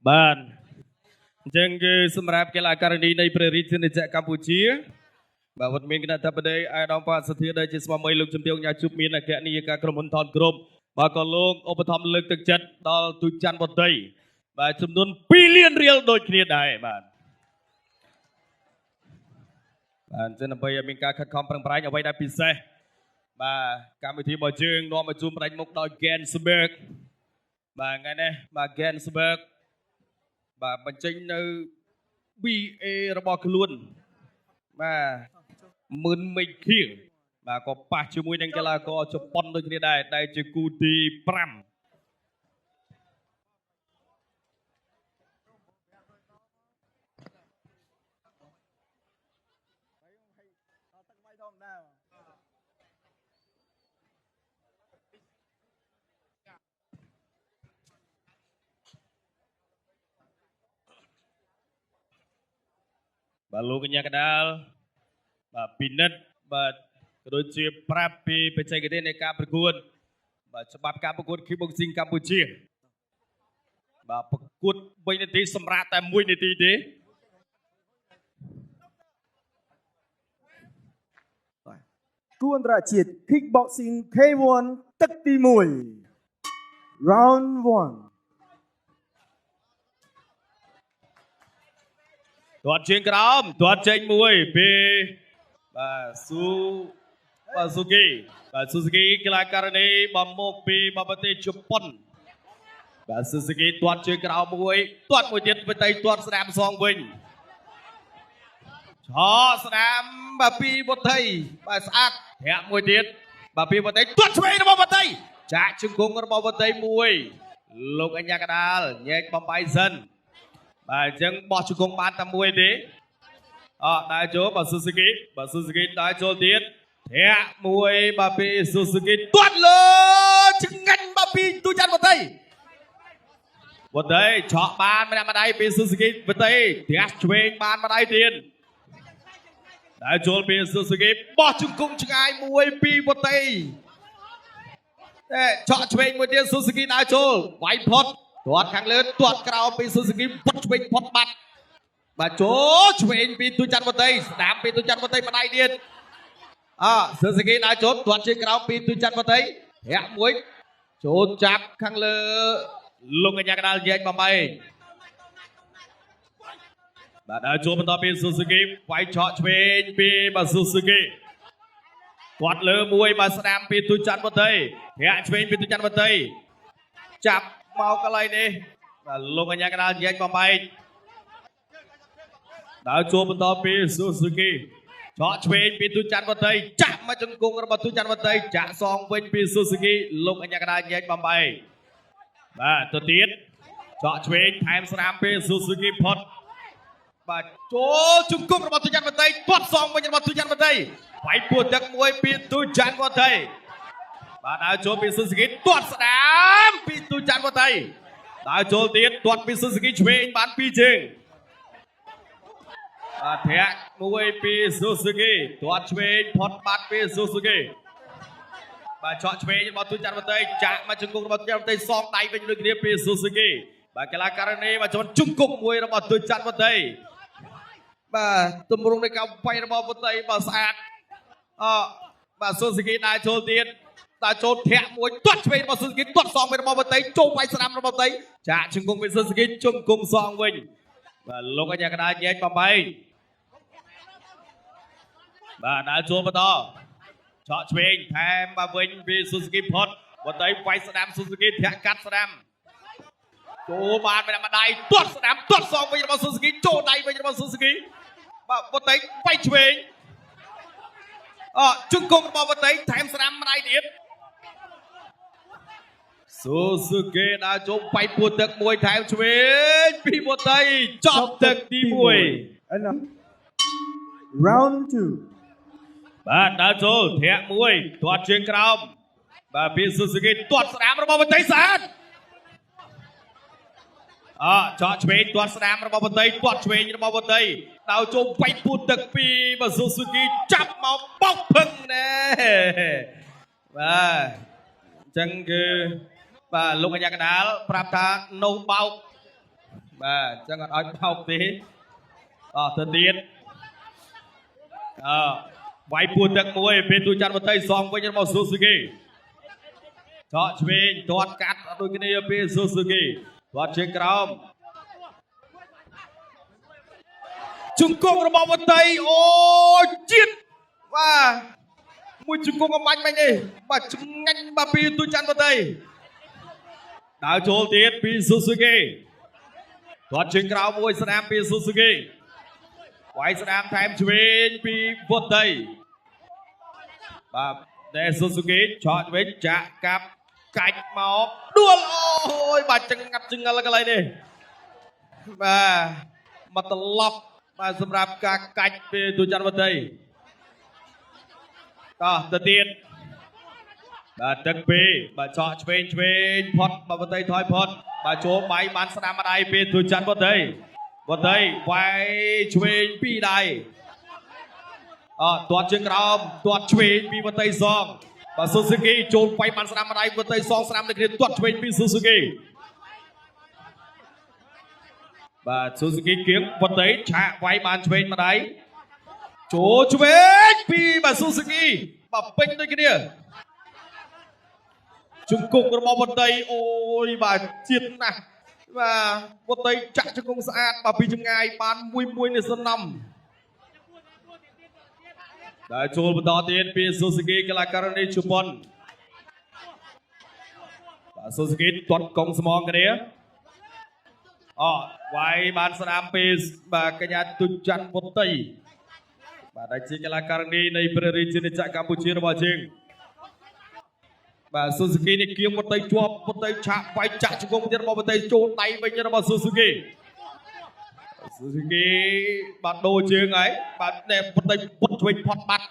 បានអញ្ចឹងគឺសម្រាប់កីឡាករនីនៃព្រះរាជាណាចក្រកម្ពុជាបាទវត្តមានគណៈបតីអាយដាមប៉ាសធាដែលជាស្វាមីលោកជំទាវញ៉ាជុបមានអគ្គនាយិកាក្រុមហ៊ុនថនក្រុមបាទក៏លោកឧបត្ថម្ភលើកទឹកចិត្តដល់ទូច័ន្ទវតីបាទចំនួន2លានរៀលដូចគ្នាដែរបាទអញ្ចឹងដើម្បីឲ្យមានការខិតខំប្រឹងប្រែងអ្វីដែលពិសេសបាទកម្មវិធីរបស់យើងនាំមកជូនផ្ដាច់មុខដោយ Gensberg បាទថ្ងៃនេះបាទ Gensberg បាទបញ្ចេញនៅ BA របស់ខ្លួនបាទមុនមិចខៀងបាទក៏ប៉ះជាមួយនឹងកីឡាករជប៉ុនដូចគ្នាដែរដែលជាគូទី5បាទលោកកញ្ញាកដាលបាទពិនិត្យបាទក៏ដូចជាប្រាប់ពីបច្ចេកទេសនៃការប្រកួតបាទច្បាប់ការប្រកួត Kickboxing កម្ពុជាបាទប្រកួត3នាទីសម្រាប់តែ1នាទីទេគូអន្តរជាតិ Kickboxing K1 ទឹកទី1 Round 1ទាត់ជើងក្រោមទាត់ចេញមួយពីបាទស៊ូគីបាទស៊ូស៊ូគីកីឡាករនេះបំមកពីប្រទេសជប៉ុនបាទស៊ូស៊ូគីទាត់ជើងក្រោមមួយទាត់មួយទៀតបតីទាត់ស្ដាំសងវិញឆស្ដាំបាទពីវត្តៃបាទស្អាតធាក់មួយទៀតបាទពីវត្តៃទាត់ឆ្វេងរបស់វត្តៃចាក់ជង្គង់របស់វត្តៃមួយលោកអញ្ញាកដាលញែកបំបីសិនបាទអញ្ចឹងបោះជង្គង់បានតែមួយទេដើរចូលបាទស៊ូស៊ូគីដើរចូលទៀតធាក់មួយបាទពីស៊ូស៊ូគីទាត់លើឆ្ងាញ់បាទពីទូច័ន្ទវត្តៃឆក់បានម្នាក់ម្ដាយពីស៊ូស៊ូគីវត្តៃធាក់ឆ្វេងបានម្ដាយទៀតដើរចូលពីស៊ូស៊ូគីបោះជង្គង់ឆ្ងាយមួយពីវត្តៃឆក់ឆ្វេងមួយទៀតស៊ូស៊ូគីដើរចូលវាយផុតទាត់ខាងលើទាត់ក្រោមពីស៊ូស៊ូគីផុតឆ្វេងផុតបាត់បាទចូលឆ្វេងពីទូច័ន្ទវតីស្ដាំពីទូច័ន្ទវតីម្ដាយទៀតស៊ូស៊ូគីដើរចូលទាត់ជើងក្រោមពីទូច័ន្ទវតីធាក់មួយចូលចាប់ខាងលើលោកកញ្ញាកដាលញែកបំបីបាទដើរចូលបន្តពីស៊ូស៊ូគីវាយឆក់ឆ្វេងពីបាទស៊ូស៊ូគីគាត់លើមួយបាទស្ដាំពីទូច័ន្ទវតីធាក់ឆ្វេងពីទូច័ន្ទវតីចាប់មកកន្លែងនេះបាទលោកកញ្ញាកដាលញែកបំបីដើរចូលបន្តពីស៊ូស៊ូគីឆក់ឆ្វេងពីទូច័ន្ទវតីចាក់មកជង្គង់របស់ទូច័ន្ទវតីចាក់សងវិញពីស៊ូស៊ូគីលោកកញ្ញាកដាលញែកបំបីបាទទៅទៀតឆក់ឆ្វេងថែមស្រាមពីស៊ូស៊ូគីផុតបាទចូលជង្គង់របស់ទូច័ន្ទវតីទាត់សងវិញរបស់ទូច័ន្ទវតីវាយពួរទឹកមួយពីទូច័ន្ទវតីបាទដើរចូលពីស៊ូស៊ូគីទាត់ស្ដាមពីទូច័ន្ទវតីដើរចូលទៀតទាត់ពីស៊ូស៊ូគីឆ្វេងបាន2ជើងបាទធាក់មួយពីស៊ូស៊ូគីទាត់ឆ្វេងផុតបាត់ពីស៊ូស៊ូគីបាទឆក់ឆ្វេងរបស់ទូច័ន្ទវតីចាក់មកជង្គង់របស់ទូច័ន្ទវតីសងដៃវិញដូចគ្នាពីស៊ូស៊ូគីបាទកីឡាករនេះបាទចូលជង្គង់មួយរបស់ទូច័ន្ទវតីបាទទម្រង់នៃការវាយរបស់វតីបាទស្អាតបាទស៊ូស៊ូគីដើរចូលទៀតដើរចូលធាក់មួយទាត់ឆ្វេងរបស់ស៊ូស៊ូគីទាត់សងវិញរបស់វតីចូលវាយស្ដាំរបស់វតីចាក់ជង្គង់ពីស៊ូស៊ូគីជង្គង់សងវិញបាទលោកអញ្ញាកដាលញែកបំបីបាទដើរចូលបន្តឆក់ឆ្វេងថែមមកវិញពីស៊ូស៊ូគីផុតវតីវាយស្ដាំស៊ូស៊ូគីធាក់កាត់ស្ដាំចូលបានម្ដាយទាត់ស្ដាំទាត់សងវិញរបស់ស៊ូស៊ូគីចូលដៃវិញរបស់ស៊ូស៊ូគីបាទវតីវាយឆ្វេងជង្គង់របស់វតីថែមស្ដាំម្ដាយទៀតស៊ូស៊ូគីដើរចូលវាយពួរទឹកមួយថែមឆ្វេងពីវតីចប់ទឹកទី1 Round 2បាទដើរចូលធាក់មួយទាត់ជើងក្រោមបាទពីស៊ូស៊ូគីទាត់ស្ដាំរបស់វតីស្អាតចកឆ្វេងទាត់ស្ដាំរបស់វតីទាត់ឆ្វេងរបស់វតីដើរចូលវាយពួរទឹកពីបាទស៊ូស៊ូគីចាប់មកបោកភឹងណែបាទអញ្ចឹងគឺបាទលោកអញ្ញាកដាលប្រាប់ថានៅបោក បាទចឹងអត់ឲ្យបោកទេទៅទៀតវាយពួរទឹកមួយពេលទូច័ន្ទវតីសងវិញរបស់ស៊ូស៊ូគីចកឆ្វេងទាត់កាត់អត់ដូចគ្នាពេលស៊ូស៊ូគីទាត់ជើងក្រោមជង្គង់របស់វតីអូជាតិបាទមួយជង្គង់អំបញ្ញមិញនេះបាទឆ្ងាញ់បាទពីទូច័ន្ទវតីដើរចូលទៀតពីស៊ូស៊ូគីទាត់ជើងក្រោមមួយស្នាមពីស៊ូស៊ូគីវាយស្នាមថែមឆ្វេងពីវតីបាទតែស៊ូស៊ូគីឆក់វិញចាក់កាប់កាច់មកដួលអូយបាទចង្អាប់ចង្អិលកន្លែងនេះបាទមកត្រឡប់បាទសម្រាប់ការកាច់ពីទូច័ន្ទវតីទៅទៀតបាទទឹកពីបាទឆក់ឆ្វេងផុតបាទវតីថយផុតបាទចូលបាយបានស្នាមដៃពីទូច័ន្ទវតីវាយឆ្វេងពីដៃទាត់ជើងក្រោមទាត់ឆ្វេងពីវតីសងបាទស៊ូស៊ូគីចូលវាយបានស្នាមដៃវតីសងស្នាមនៅគ្នាទាត់ឆ្វេងពីស៊ូស៊ូគីបាទស៊ូស៊ូគីគៀងវតីឆាកវាយបានឆ្វេងម្ដាយចូលឆ្វេងពីបាទស៊ូស៊ូគីបាទពេញដូចគ្នាជង្គង់របស់វតីអូយបាទជាតិណាស់បាទវតីចាក់ជង្គង់ស្អាតបាទពីចម្ងាយបានមួយនេះសន្នំដែលចូលបន្តទៀតពីស៊ូស៊ូគីកីឡាករនេះជប៉ុនបាទស៊ូស៊ូគីទាត់កងស្មងគ្នាវាយបានស្នាមពីបាទកញ្ញាទុច័ន្ទវតីបាទដែលជាកីឡាករនេះនៃព្រះរាជាណាចក្រកម្ពុជារបស់យើងបាទស៊ូស៊ូគីនេះគៀងវតីជាប់វតីឆាក់វាយចាក់ជង្គង់ទៀតរបស់វតីចូលដៃវិញរបស់ស៊ូស៊ូគីបាទដូរជើងហើយបាទតែវតីពុតឆ្វេងផុតបាត់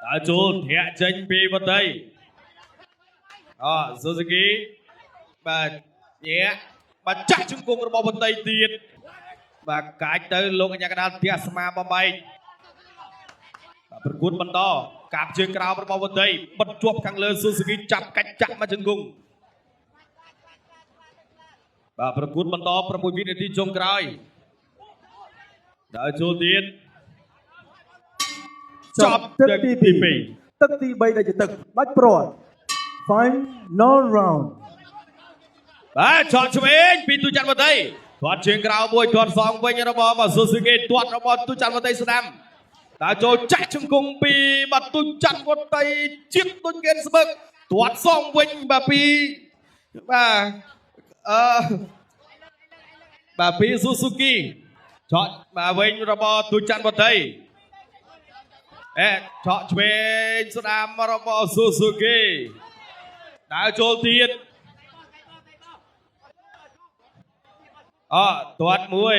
ដើរចូលធាក់ចេញពីវតីស៊ូស៊ូគីបាទញែកបាទចាក់ជង្គង់របស់វតីទៀតបាទកាច់ទៅលោកកញ្ញាកណ្ដាលផ្ទះស្មាបំបែកបាទប្រកួតបន្តកាប់ជើងក្រោមរបស់វតីបិទជាប់ខាងលើស៊ូស៊ូគីចាប់កាច់ចាក់មកជង្គង់បាទប្រកួតបន្ត6វិនាទីចុងក្រោយដើរចូលទៀតចប់ទឹកទី2ទឹកទី3ដែលជាទឹកបាច់ព្រាត់ Final round បាទឆក់ឆ្វេងពីទូច័ន្ទវតីទាត់ជើងក្រោមមួយទាត់សងវិញរបស់ស៊ូស៊ូគីទាត់របស់ទូច័ន្ទវតីស្ដាំដើរចូលចាក់ជង្គង់ពីបាទទូច័ន្ទវតីជាតិដូចគេស្បឹកទាត់សងវិញបាទពីបាទពីស៊ូស៊ូគីឆក់បាទវិញរបស់ទូច័ន្ទវតីឆក់ឆ្វេងស្ដាំរបស់ស៊ូស៊ូគីដើរចូលទៀតទាត់មួយ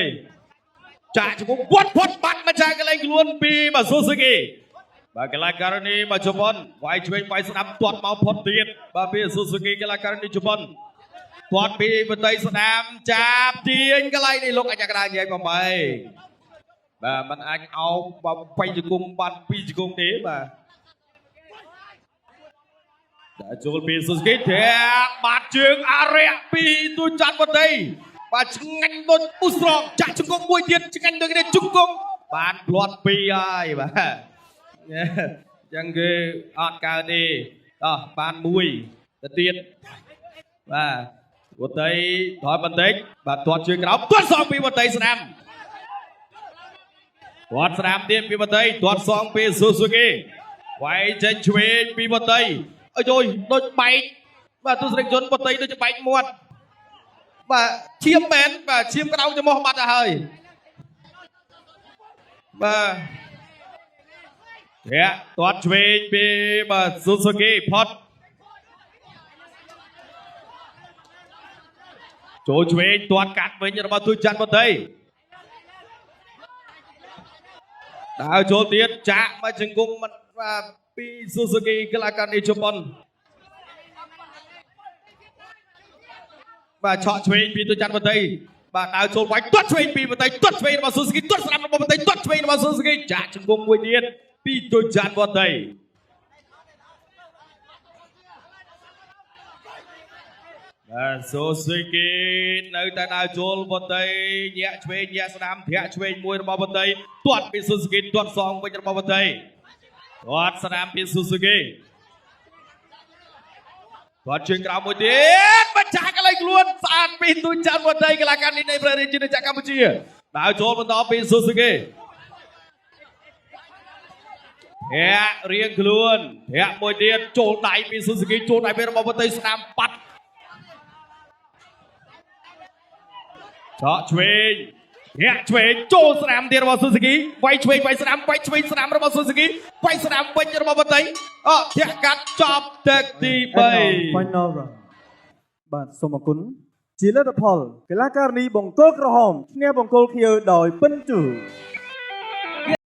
ចាក់ជង្គង់វត្តផុតបាត់មកចាក់កន្លែងខ្លួនពីបាទស៊ូស៊ូគីបាទកីឡាករនេះបាទជប៉ុនវាយឆ្វេងវាយស្ដាំទាត់មកផុតទៀតបាទពីស៊ូស៊ូគីកីឡាករនេះជប៉ុនទាត់ពីវតីស្ដាំចាប់ទាញកន្លែងនេះលោកអញ្ញាកណ្ដាលញែកបំបីបាទมันអាចអោបបាញ់ជង្គង់បាន2ជង្គង់ទេបាទតែចូលពីស៊ូស៊ូគីធាក់បាត់ជើងអរិយពីទូច័ន្ទវតីបាទឆ្ងាញ់ដូចអ៊ូស្រងចាក់ជង្គង់មួយទៀតឆ្ងាញ់ដូចនេះជង្គង់បានផ្លាត់2ហើយបាទអញ្ចឹងគឺអត់កើតទេបាន1ទៅទៀតបាទវតីថយបន្តិចបាទទាត់ជើងក្រោមទាត់សងពីវតីស្ដាំទាត់ស្ដាំទៀតពីវតីទាត់សងពីស៊ូស៊ូគីវាយចេញឆ្វេងពីវតីអើយដូចបែកបាទទស្សនិកជនវតីដូចបែកមាត់បាទឈាមមែនបាទឈាមក្តៅច្រមុះបាត់ទៅហើយបាទទាត់ឆ្វេងពីបាទស៊ូស៊ូគីផុតចូលឆ្វេងទាត់កាត់វិញរបស់ទូច័ន្ទវតីដើរចូលទៀតចាក់មកជង្គង់បាទពីស៊ូស៊ូគីកីឡាករនេះជប៉ុនបាទឆក់ឆ្វេងពីទូច័ន្ទវតីបាទដើរចូលវាយទាត់ឆ្វេងពីវតីទាត់ឆ្វេងរបស់ស៊ូស៊ូគីទាត់ស្ដាំរបស់វតីទាត់ឆ្វេងរបស់ស៊ូស៊ូគីចាក់ជង្គង់មួយទៀតពីទូច័ន្ទវតី ប សូស៊ូគីនៅតែដើរចូលបន្តីញាក់ឆ្វេងញាក់ស្ដាំធាក់ឆ្វេងមួយរបស់បន្តីទាត់ពីសូស៊ូគីទាត់សងវិញរបស់បន្តីទាត់ស្ដាំពីសូស៊ូគីទាត់ជើងក្រោមមួយទៀតបញ្ចាក់កន្លែងខ្លួនស្អាតពីទូច័ន្ទបន្តីកីឡាករនេះនៃប្រទេសជាតិកម្ពុជាដើរចូលបន្តពីសូស៊ូគីធាក់រៀងខ្លួនធាក់មួយទៀតចូលដៃពីសូស៊ូគីចូលដៃពីរបស់បន្តីស្ដាំបាត់ឆក់ឆ្វេងធាក់ឆ្វេងចូលស្ដាំទៀតរបស់ស៊ូស៊ូគីវាយឆ្វេងវាយស្ដាំវាយឆ្វេងស្ដាំរបស់ស៊ូស៊ូគីវាយស្ដាំវិញរបស់បន្តីធាក់កាត់ចប់ទឹកទី3 Final round បាទសូមអរគុណជាលទ្ធផលកីឡាករនីបង្គោលក្រហមឈ្នះបង្គោលខៀវដោយពិនជូ